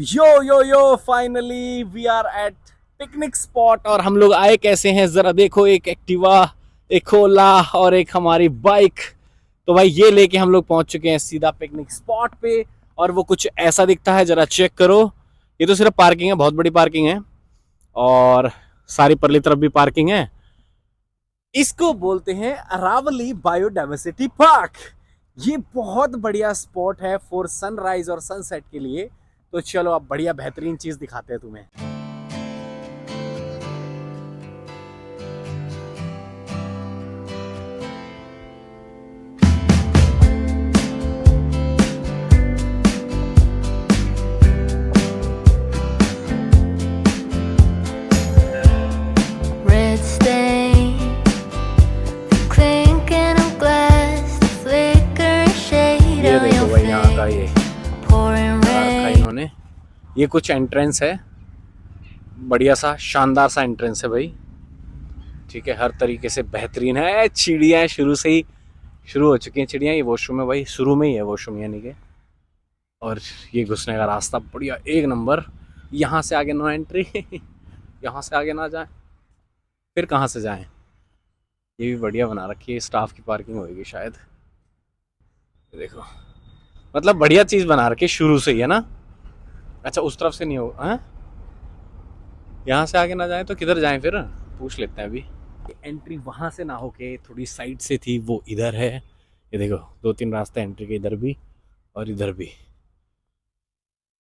Yo finally we are at picnic spot. और हम लोग आए कैसे हैं जरा देखो, एक एक्टिवा, एक ओला और एक हमारी बाइक। तो भाई ये लेके हम लोग पहुंच चुके हैं सीधा पिकनिक स्पॉट पे। और वो कुछ ऐसा दिखता है, जरा चेक करो। ये तो सिर्फ पार्किंग है, बहुत बड़ी पार्किंग है और सारी परली तरफ भी पार्किंग है। इसको बोलते हैं अरावली बायोडाइवर्सिटी पार्क। ये बहुत बढ़िया स्पॉट है फॉर सनराइज और सनसेट के लिए। तो चलो अब बढ़िया बेहतरीन चीज दिखाते हैं तुम्हें। Red stain, clinking of glass, the flickering shade ये of देखो your भाई यहाँ का ये face, pouring बना रखा है rain. इन्होंने। ये कुछ एंट्रेंस है, बढ़िया सा शानदार सा एंट्रेंस है भाई। ठीक है, हर तरीके से बेहतरीन है। चिड़िया शुरू से ही शुरू हो चुकी हैं चिड़िया। ये वॉशरूम है भाई, शुरू में ही है वॉशरूम यानी कि। और ये घुसने का रास्ता बढ़िया एक नंबर। यहाँ से आगे नो एंट्री यहाँ से आगे ना जाए फिर कहाँ से जाएं। ये भी बढ़िया बना रखी है, स्टाफ की पार्किंग होगी शायद। ये देखो, मतलब बढ़िया चीज़ बना रखी है शुरू से ही, है ना। अच्छा उस तरफ से नहीं हो, हैं? यहाँ से आगे ना जाएं तो किधर जाएं फिर, पूछ लेते हैं अभी। एंट्री वहाँ से ना होके थोड़ी साइड से थी, वो इधर है। ये देखो दो तीन रास्ते एंट्री के, इधर भी और इधर भी।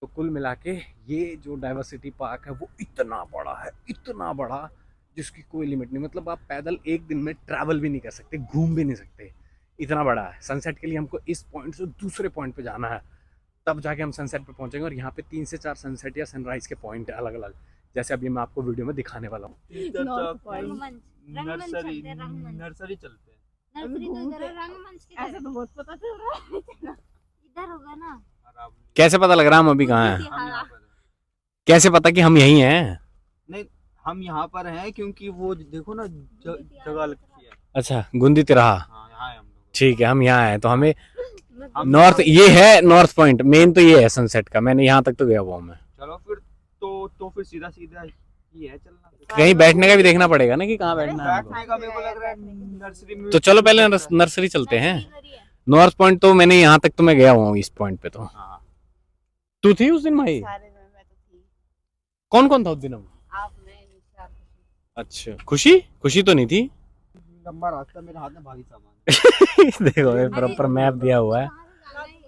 तो कुल मिला के ये जो डाइवर्सिटी पार्क है वो इतना बड़ा है, इतना बड़ा, जिसकी कोई लिमिट नहीं। मतलब आप पैदल एक दिन में ट्रैवल भी नहीं कर सकते, घूम भी नहीं सकते, इतना बड़ा है। सनसेट के लिए हमको इस पॉइंट से दूसरे पॉइंट पे जाना है, तब जाके हम सनसेट पे पहुंचेंगे। और यहाँ पे 3 से 4 सनसेट या सनराइज के पॉइंट है अलग अलग, जैसे अभी मैं आपको वीडियो में दिखाने वाला हूँ। नर्सरी नर्सरी चलते हैं। नर्सरी तो इधर है, रंगमंच की ऐसा तो बहुत पता चल रहा है। इधर होगा ना। कैसे पता लग रहा है हम अभी कहाँ हैं? हम यहाँ पर हैं। कैसे पता कि हम यहीं हैं? नहीं, हम यहाँ पर हैं क्योंकि वो देखो ना जगह लगती है। अच्छा, गुंदी तिराहा। हाँ, यहाँ है हम लोग। ठीक है, हम यहाँ हैं। तो हमें हम नॉर्थ, ये है नॉर्थ पॉइंट मेन, तो ये है सनसेट का। मैंने यहाँ तक तो गया हुआ हूँ मैं। चलो फिर तो फिर सीधा सीधा ये है चलना। कहीं बैठने का भी देखना पड़ेगा ना कि कहाँ बैठना है हमको। बैठने का मेरे को लग रहा है नर्सरी में। तो चलो पहले नर्सरी चलते हैं। नॉर्थ पॉइंट तो मैंने यहाँ तक तो मैं गया हुआ हूँ, इस पॉइंट पे तो। हाँ, तू थी उस दिन भाई? सारे में मैं तो थी। कौन कौन था उस दिन? हम आप मैं निशा खुशी। अच्छा, खुशी खुशी तो नहीं थी। लंबा रास्ता, मेरे हाथ में भारी सामान। देखो ये प्रॉपर मैप दिया हुआ है।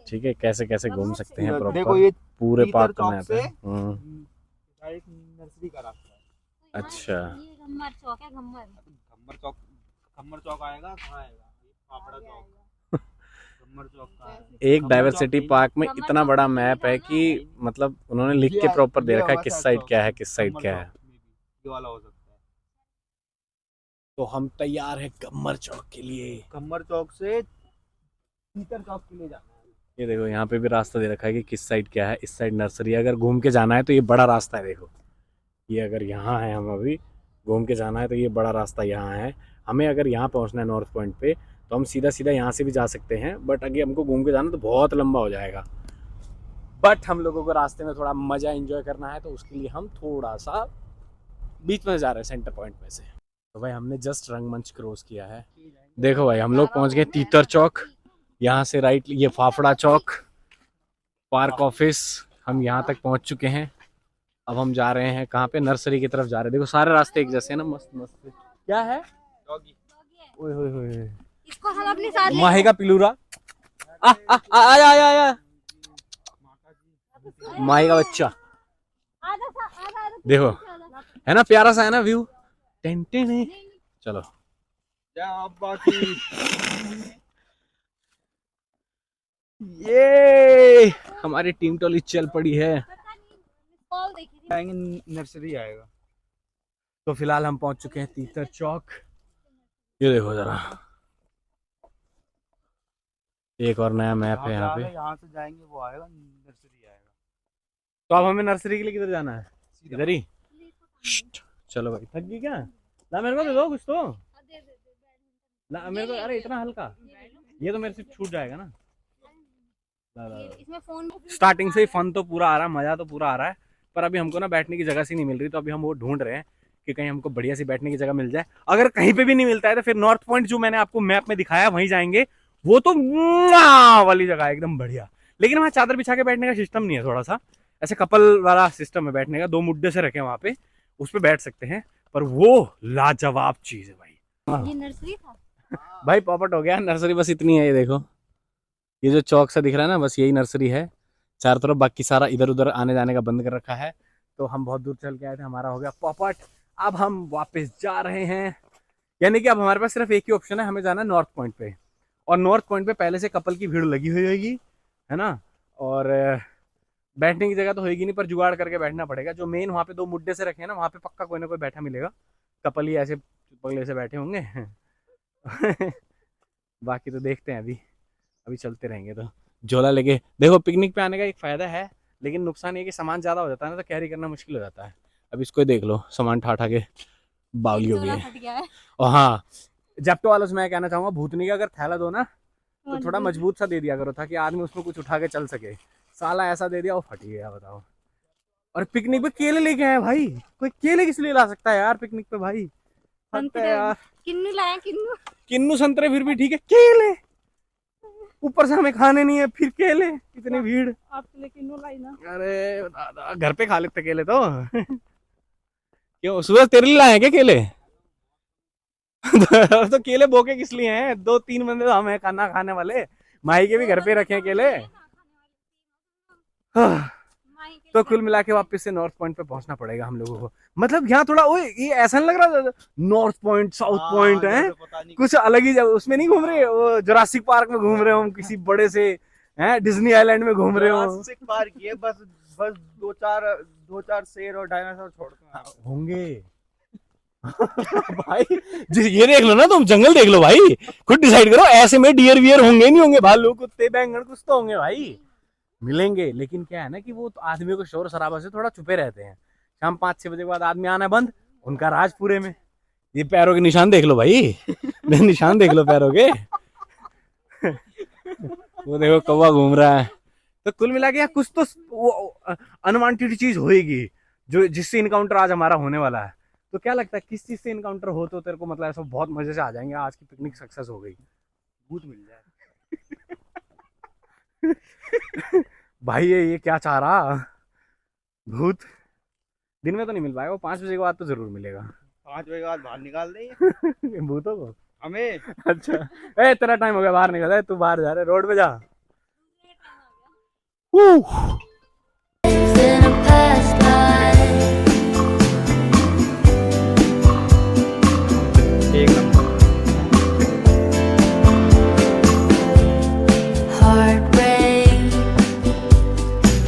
ठीक है, कैसे कैसे घूम सकते हैं देखो प्रॉपर ये पूरे तीतर पार्क का चौक मैप से है। डायरेक्ट नर्सरी का रास्ता है। अच्छा, ये गम्मर चौक है, गम्मर। खम्मर चौक आएगा, कहाँ आएगा? फाफड़ा चौक। खम्मर चौक कहाँ है? एक खम्मर डाइवर्सिटी चौक पार्क में खम्मर इतना चौक बड़ा में मैप है कि ये मतलब उन्होंने लिख के प्रॉपर दे रखा है किस साइड क्या है, किस साइड क्या है। ये वाला हो सकता है। तो हम तैयार हैं कम्मर चौक के लिए। खम्मर चौक से तीतर चौक के लिए जाना है। ये देखो यहाँ पे भी रास्ता दे रखा है कि किस साइड क्या है। इस साइड नर्सरी है, अगर घूम के जाना है तो ये बड़ा रास्ता है। देखो ये अगर यहाँ है, हम अभी घूम के जाना है तो ये बड़ा रास्ता यहाँ है। हमें अगर यहाँ पहुँचना है नॉर्थ पॉइंट पे तो हम सीधा सीधा यहाँ से भी जा सकते हैं, बट अगर हमको घूम के जाना तो बहुत लंबा हो जाएगा। बट हम लोगों को रास्ते में थोड़ा मज़ा एंजॉय करना है, तो उसके लिए हम थोड़ा सा बीच में जा रहे हैं, सेंटर पॉइंट में से। तो भाई हमने जस्ट रंगमंच क्रॉस किया है। देखो भाई हम लोग पहुँच गए तीतर चौक। यहाँ से राइट ये फाफड़ा चौक, पार्क ऑफिस, हम यहाँ तक पहुँच चुके हैं। अब हम जा रहे हैं कहाँ पे? नर्सरी की तरफ जा रहे हैं। देखो सारे रास्ते एक जैसे हैं ना, मस्त मस्त। क्या है? ओए होए होए, इसको हम अपने साथ ले माही का पिलूरा। आया आया आया, माही का बच्चा। आधा देखो है ना, प्यारा सा है ना व्यू। टेंटे ने चलो बाकी ये हमारी टीम टोली चल पड़ी है। कॉल देखी थी। आएंगे, नर्सरी आएगा। तो फिलहाल हम पहुंच चुके हैं तीतर चौक। ये देखो जरा, एक और नया मैप है यहाँ पे। यहाँ से जाएंगे वो आएगा, नर्सरी आएगा। तो अब हमें नर्सरी के लिए किधर जाना है? इधर ही। चलो भाई, थक गई क्या? ला मेरे को दे दो कुछ तो। ला मेरे को, अरे इतना हल्का, ये तो मेरे से छूट जाएगा ना। इसमें फोन स्टार्टिंग से ही फन तो पूरा आ रहा है, मजा तो पूरा आ रहा है, पर अभी हमको ना बैठने की जगह सी नहीं मिल रही, तो अभी हम वो ढूंढ रहे हैं कि कहीं हमको बढ़िया सी बैठने की जगह मिल जाए। अगर कहीं पे भी नहीं मिलता है तो फिर नॉर्थ पॉइंट जो मैंने आपको मैप में दिखाया वहीं जाएंगे। वो तो वाली जगह है एकदम बढ़िया, लेकिन वहाँ चादर बिछा के बैठने का सिस्टम नहीं है, थोड़ा सा ऐसे कपल वाला सिस्टम है बैठने का, 2 मुड्डे से रखे वहाँ पे, उस पर बैठ सकते हैं, पर वो लाजवाब चीज है भाई। ये नर्सरी था भाई पॉपट हो गया, नर्सरी बस इतनी है, ये देखो, ये जो चौक सा दिख रहा है ना, बस यही नर्सरी है चारों तरफ, बाकी सारा इधर उधर आने जाने का बंद कर रखा है। तो हम बहुत दूर चल के आए थे, हमारा हो गया पॉपट, अब हम वापस जा रहे हैं, यानी कि अब हमारे पास सिर्फ एक ही ऑप्शन है, हमें जाना है नॉर्थ पॉइंट पे, और नॉर्थ पॉइंट पे पहले से कपल की भीड़ लगी हुई होगी, है ना, और बैठने की जगह तो होगी नहीं, पर जुगाड़ करके बैठना पड़ेगा। जो मेन वहाँ पे 2 मुड्डे से रखे हैं ना, वहाँ पे पक्का कोई ना कोई बैठा मिलेगा, कपल ही ऐसे पगले से बैठे होंगे बाकी तो देखते हैं, अभी अभी चलते रहेंगे। तो झोला लेके देखो, पिकनिक पे आने का एक फायदा है, लेकिन नुकसान ये कि सामान ज्यादा हो जाता है ना, तो कैरी करना मुश्किल हो जाता है। अब इसको ही देख लो, सामान ठा ठा के बावली हो गई झोला है। फट गया है और हाँ, जेप्टो वालों से मैं कहना चाहूंगा, भूतनी का अगर थैला दो ना, तो थोड़ा मजबूत सा दे दिया करो, ताकि आदमी उसमें कुछ उठा के चल सके। साला ऐसा दे दिया वो फट गया, बताओ। और पिकनिक पे केले लेके आए भाई, कोई केले किस लिए ला सकता है यार पिकनिक पे भाई, हद है यार। किन्नू लाया किन्नू किन्नू संतरे फिर भी ठीक है, केले ऊपर से हमें खाने नहीं है, फिर केले, इतनी भीड़। आपके लिए किन्नू लाई ना अरे दादा, घर पे खा लेते केले तो क्यों सूरज तेरे लिए लाए हैं क्या केले तो केले बोके किस लिए हैं, 2-3 बंदे तो हम हैं खाना खाने वाले, माही के भी घर पे रखे हैं केले। तो कुल मिला के वापस से नॉर्थ पॉइंट पे पहुंचना पड़ेगा हम लोगों को। मतलब यहाँ थोड़ा ओए, ये ऐसा नहीं लग रहा नॉर्थ पॉइंट साउथ पॉइंट है, पता नहीं कुछ अलग ही उसमें नहीं घूम रहे, वो जुरासिक पार्क में घूम रहे हो हम, किसी बड़े से हैं डिज्नी आइलैंड में घूम रहे हो। जुरासिक पार्क ये बस बस दो चार शेर और डायनासोर छोड़ते हैं होंगे भाई ये देख लो ना, तुम जंगल देख लो भाई, खुद डिसाइड करो, ऐसे में डियर वियर होंगे नहीं होंगे, भालू कुत्ते बैंगन कुछ तो होंगे भाई, मिलेंगे। लेकिन क्या है ना कि वो तो आदमियों को शोर शराबा से थोड़ा छुपे रहते हैं, शाम 5-6 बजे के बाद आदमी आना बंद, उनका राज पूरे में। ये पैरों के निशान देख लो भाई निशान देख लो पैरों के वो देखो कौवा घूम रहा है। तो कुल मिला के कुछ तो वो अनवांटेड चीज होएगी जो जिससे इनकाउंटर आज हमारा होने वाला है। तो क्या लगता है किस चीज से इनकाउंटर हो तो तेरे को, मतलब ऐसा बहुत मजे से आ जाएंगे, आज की पिकनिक सक्सेस हो गई, भूत मिल जाए भाई ये क्या चाह रहा, भूत दिन में तो नहीं मिल पाएगा, 5 बजे के बाद तो जरूर मिलेगा 5 बजे के बाद बाहर निकाल देंगे भूतों को। हमें। अच्छा ए तेरा टाइम हो गया, बाहर निकल, तू बाहर जा रहे, रोड पे जा। in a past life. एक number Heart rate,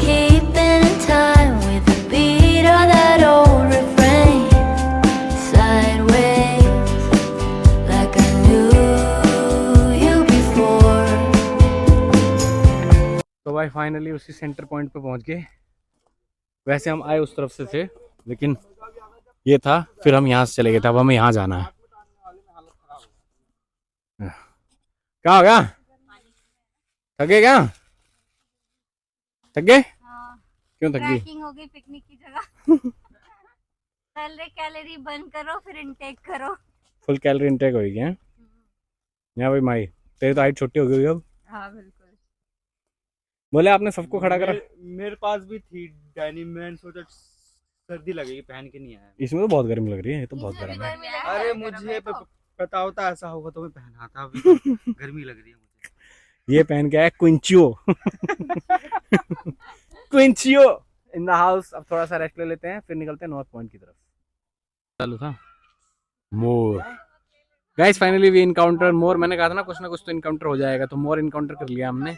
keeping in time with the beat of that old refrain. Sideways, like I knew you before. तो भाई फाइनली उसी सेंटर पॉइंट पे पहुंच गए। वैसे हम आए उस तरफ से थे, लेकिन ये था, फिर हम यहाँ से चले गए थे, अब हमें यहाँ जाना है। क्या हो गया, थके क्या, थक गए, हाँ, क्यों थक गई? ट्रैकिंग हो गई पिकनिक की जगह पहले कैलोरी बर्न करो फिर इनटेक करो। फुल कैलोरी इनटेक होगी हैं? यहाँ भाई माई तेरी तो हाइट छोटी हो गई अब। हाँ बिल्कुल। बोले आपने सबको खड़ा करा, मेरे पास भी थी डेनिम, मैंने सोचा सर्दी लगेगी पहन के नहीं आया। इसमें तो बहुत गर्मी लग रही है, ये तो बहुत गर्म है। अरे मुझे पता होता ऐसा होगा तो मैं पहना था, अभी तो गर्मी लग रही है मुझे। ये पहन के आया क्विंचियो क्विंचियो इन द हाउस। अब थोड़ा सा रेस्ट ले लेते हैं, फिर निकलते हैं नॉर्थ पॉइंट की तरफ। चालू था more guys, finally we encounter more. मैंने कहा था ना कुछ तो इनकाउंटर हो जाएगा, तो मोर इनकाउंटर कर लिया हमने।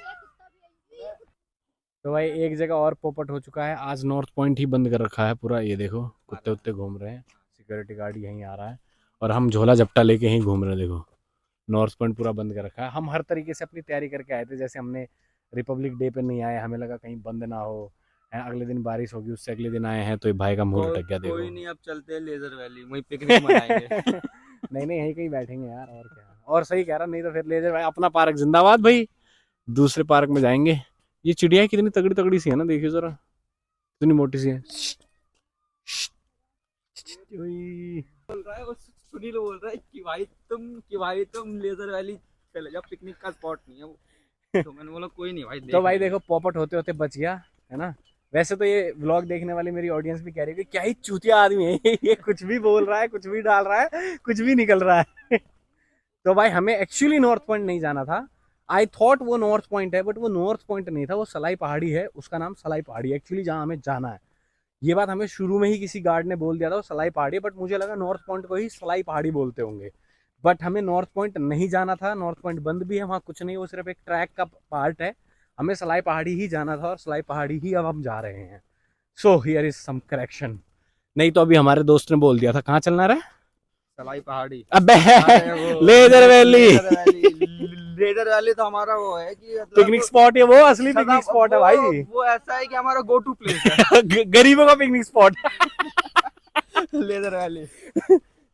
तो भाई एक जगह और पोपट हो चुका है, आज नॉर्थ पॉइंट ही बंद कर रखा है पूरा। ये देखो कुत्ते उत्ते घूम रहे हैं, सिक्योरिटी गार्ड यहीं आ रहा है, और हम झोला झपटा लेके यहीं घूम रहे हैं। देखो नॉर्थ पॉइंट पूरा बंद कर रखा है। हम हर तरीके से अपनी तैयारी करके आए थे, जैसे हमने रिपब्लिक डे पे नहीं आए, हमें लगा कहीं बंद ना हो, अगले दिन बारिश होगी, उससे अगले दिन आए हैं, तो ये भाई का मुंह लटक गया। देखो कोई नहीं, अब चलते हैं लेजर वैली, वहीं पिकनिक मनाएंगे नहीं यहीं कहीं बैठेंगे यार, और क्या। और सही कह रहा, नहीं तो फिर लेजर भाई अपना पार्क जिंदाबाद भाई, दूसरे पार्क में जाएंगे ये चिड़िया कितनी तगड़ी तगड़ी सी है ना, देखिए जरा कितनी मोटी सी है। ओई। बोल रहा है वो सुनील बोल रहा है कि भाई तुम लेजर वैली चले जाओ, पिकनिक का स्पॉट नहीं है वो। तो मैंने बोला कोई नहीं भाई, तो भाई देखो पॉपट होते होते बच गया है ना। वैसे तो ये व्लॉग देखने वाली मेरी ऑडियंस भी कह रही है कि क्या ही चूतिया आदमी है ये कुछ भी बोल रहा है, कुछ भी डाल रहा है, कुछ भी निकल रहा है। तो भाई हमें एक्चुअली नॉर्थ पॉइंट नहीं जाना था। आई थॉट वो नॉर्थ पॉइंट है, बट वो नॉर्थ पॉइंट नहीं था, वो सलाई पहाड़ी है, उसका नाम सलाई पहाड़ी एक्चुअली जहाँ हमें जाना है। ये बात हमें शुरू में ही किसी गार्ड ने बोल दिया था, वो सलाई पहाड़ी, बट मुझे लगा नॉर्थ पॉइंट को ही सलाई पहाड़ी बोलते होंगे। बट हमें नॉर्थ पॉइंट नहीं जाना था, नॉर्थ पॉइंट बंद भी है, वहाँ कुछ नहीं, वो सिर्फ एक ट्रैक का पार्ट है। हमें सलाई पहाड़ी ही जाना था और सलाई पहाड़ी ही अब हम जा रहे हैं। So here is some correction. नहीं तो अभी हमारे दोस्त ने बोल दिया था कहाँ चलना रहा, सलाई पहाड़ी। अबे अरे वो लेजर वैली। लेजर वैली तो हमारा वो है कि मतलब पिकनिक स्पॉट है, वो असली पिकनिक स्पॉट है भाई। वो ऐसा है कि हमारा गो टू प्लेस है। गरीबों का picnic spot. Leisure valley.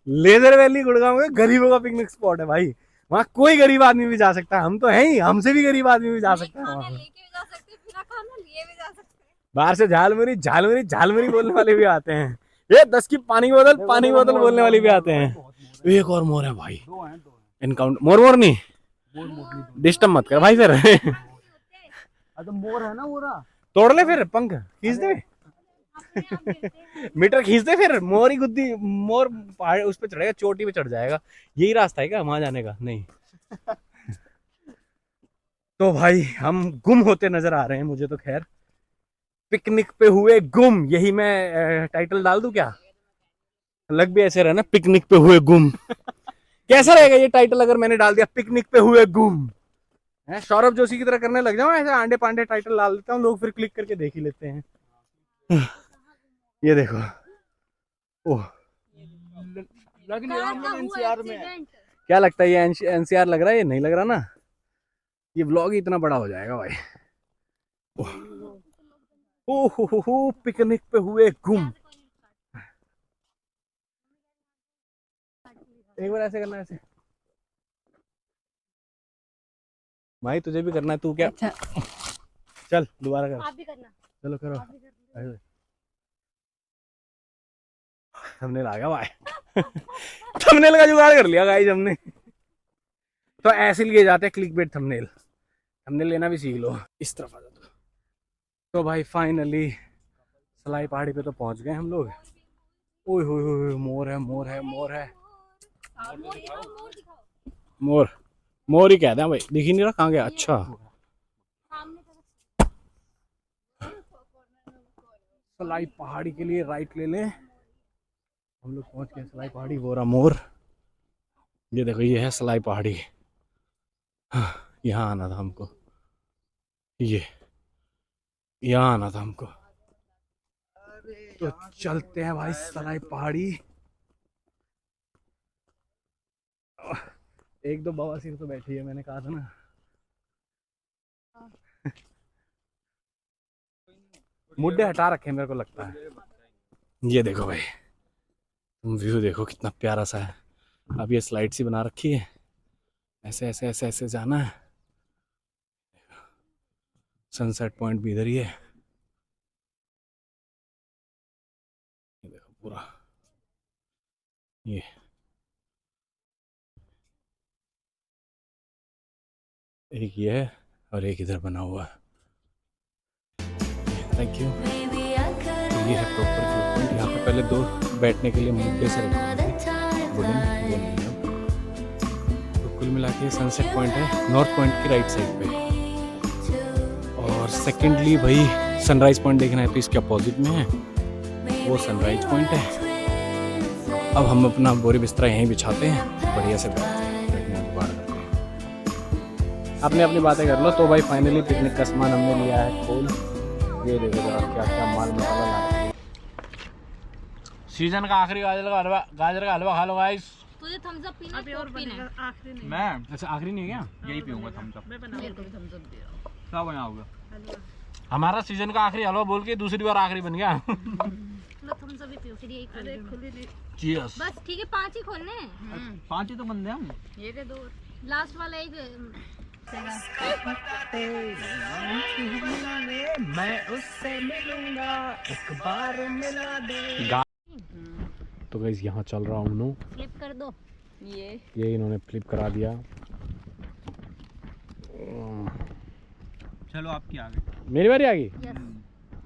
Leisure valley Gurgaon में गरीबों का पिकनिक स्पॉट है भाई। वहाँ कोई गरीब आदमी भी जा सकता है, हम तो हैं ही, हमसे भी गरीब आदमी भी जा सकता है खाना वहाँ। लेके भी जा सकते हैं, बिना खाना लिए भी जा सकते हैं। बाहर से झालमुरी झालमुरी झालमुरी बोलने वाले भी आते हैं। ये 10 की पानी की बोतल बोलने वाले भी आते हैं। एक और मोर है भाई, दो हैं इनकाउंट मोर नहीं, डिस्टर्ब मत कर भाई। फिर तो मोर है ना, मोरा तोड़ ले, फिर पंख खींच दे, मीटर खींच दे, फिर मोर ही गुद्दी, मोर पहाड़ उस पे चढ़ेगा, चोटी पे चढ़ जाएगा। यही रास्ता है क्या वहां जाने का? नहीं। तो भाई हम गुम होते नजर आ रहे हैं मुझे तो। खैर पिकनिक पे हुए गुम, यही मैं टाइटल डाल दूं क्या? लग भी ऐसे रहा ना, पिकनिक पे हुए गुम। कैसा रहेगा ये टाइटल अगर मैंने डाल दिया पिकनिक पे हुए गुम? है सौरभ जोशी की तरह करने लग जाऊं, ऐसे आंडे पांडे टाइटल डाल देता हूँ, लोग फिर क्लिक करके देख ही लेते हैं। ये देखो, ओह लग नहीं रहा हम लोग एनसीआर में है। क्या लगता है ये एनसीआर लग रहा है? ये नहीं लग रहा ना, ये व्लॉग ही इतना बड़ा हो जाएगा भाई। ओह पिकनिक पे हुए गुम। एक बार ऐसे करना, ऐसे भाई तुझे भी करना है, तू क्या? अच्छा। चल दोबारा कर, आप भी करना। चलो करो। थंबनेल आ गया भाई। थंबनेल का जुगाड़ कर लिया गाइस हमने। तो ऐसे लिए जाते हैं क्लिकबेट थंबनेल। थंबनेल लेना भी सीख लो। इस तरफ आ जाओ। तो भाई फाइनली सलाई पहाड़ी पे तो पहुंच गए हम लोग। ओए होए मोर है, मोर है, मोर है, मोर मोर ही कहते हैं भाई, दिख ही नहीं रहा कहाँ गया। अच्छा सलाई पहाड़ी के लिए राइट ले लें, हम लोग पहुंच गए सलाई पहाड़ी। वो रहा मोर, ये देखो ये है सलाई पहाड़ी। यहाँ आना था हमको, ये यहाँ आना था हमको। तो चलते हैं भाई सलाई पहाड़ी। एक दो बवासीर तो बैठी है, मैंने कहा था ना। मुड्डे हटा रखे मेरे को लगता है। ये देखो भाई, तुम व्यू देखो कितना प्यारा सा है। अब ये स्लाइड सी बना रखी है, ऐसे ऐसे ऐसे ऐसे जाना है। सनसेट पॉइंट भी इधर ही है, ये देखो पूरा। ये एक ये है और एक इधर बना हुआ है। Thank you. ये है प्रॉपर व्यू पॉइंट। यहाँ पे पहले दो बैठने के लिए मुद्दे से रखे थे, वुडन वो नहीं है। तो कुल मिला के सनसेट पॉइंट है नॉर्थ पॉइंट की राइट साइड पे। और सेकेंडली भाई सनराइज पॉइंट देखना है तो इसके अपोजिट में है, वो सनराइज पॉइंट है। अब हम अपना बोरी बिस्तरा यहीं बिछाते हैं, बढ़िया से अपने अपनी बातें कर लो। तो भाई फाइनली पिकनिक का सामान हमने लिया है खोल। ये देखो जरा क्या क्या माल मसाला लाया। सीजन का आखिरी गाजर का हलवा खा लो गाइस। तुझे थम्स अप पीना है और पीना आखिरी नहीं। मैं अच्छा आखिरी नहीं है क्या? यही पीऊंगा थम्स अप। मेरे को भी थम्स अप दियो। क्या बनाओगे? हमारा सीजन का आखिरी हलवा बोल के दूसरी बार आखिरी बन गया। लो थम्स अप भी पियो, फिर यही अरे खुली चीयर्स। बस ठीक है, 5 ही खोलने हैं। 5 ही तो बंदे हम। ये दे दो, लास्ट वाला एक मैं उससे मिलूंगा एक बार मिला दे। तो गाइस यहाँ चल रहा हूँ फ्लिप कर दो ये इन्होंने फ्लिप करा दिया। चलो आपकी आ गई। मेरी बारी आ गई। यस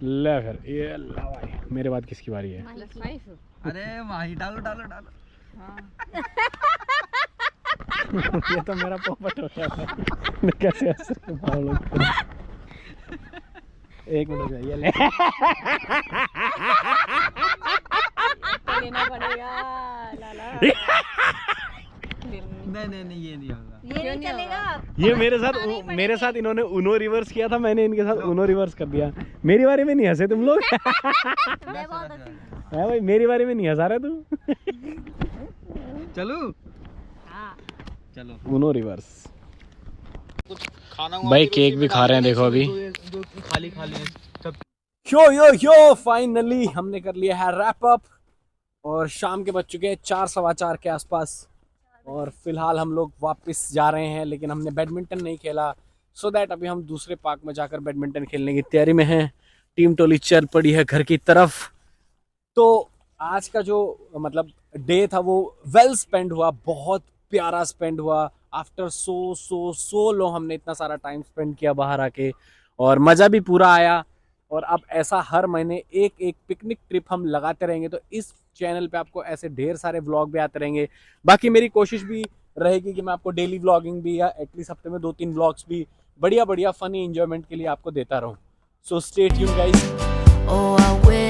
ले फिर ये ला भाई, मेरे बाद किसकी बारी है? अरे माही डालो डालो डालो। ये तो मेरा पोपट हो गया था। कैसे ऐसे भाव लोग कर। एक मिनट ये ले। लेना पड़ेगा लाला। नहीं ये नहीं होगा। ये नहीं चलेगा। ये मेरे साथ इन्होंने उनो रिवर्स किया था, मैंने इनके साथ उनो रिवर्स कर दिया। मेरी बारी में नहीं हंसे तुम लोग। मैं बहुत अच्छी है भाई, मेरी बारी में नहीं हंसा रहे तुम। चलो हाँ चलो उनो रिवर्स। खाना भाई केक भी खा रहे हैं देखो अभी। दो खाली खाली सब। यो फाइनली हमने कर लिया है रैप अप और शाम के बज चुके हैं 4 सवा 4 के आसपास और फिलहाल हम लोग वापस जा रहे हैं, लेकिन हमने बैडमिंटन नहीं खेला सो दैट अभी हम दूसरे पार्क में जाकर बैडमिंटन खेलने की तैयारी में हैं। टीम टोली चल पड़ी है घर की तरफ। तो आज का जो मतलब डे था वो वेल स्पेंड हुआ, बहुत प्यारा स्पेंड हुआ। आफ्टर सो लो हमने इतना सारा टाइम स्पेंड किया बाहर आके और मज़ा भी पूरा आया। और अब ऐसा हर महीने एक पिकनिक ट्रिप हम लगाते रहेंगे, तो इस चैनल पे आपको ऐसे ढेर सारे व्लॉग भी आते रहेंगे। बाकी मेरी कोशिश भी रहेगी कि मैं आपको डेली व्लॉगिंग भी या एटलीस्ट हफ्ते में 2-3 व्लॉग्स भी बढ़िया फनी एंजॉयमेंट के लिए आपको देता रहूं। So stay tuned guys. Oh, I wish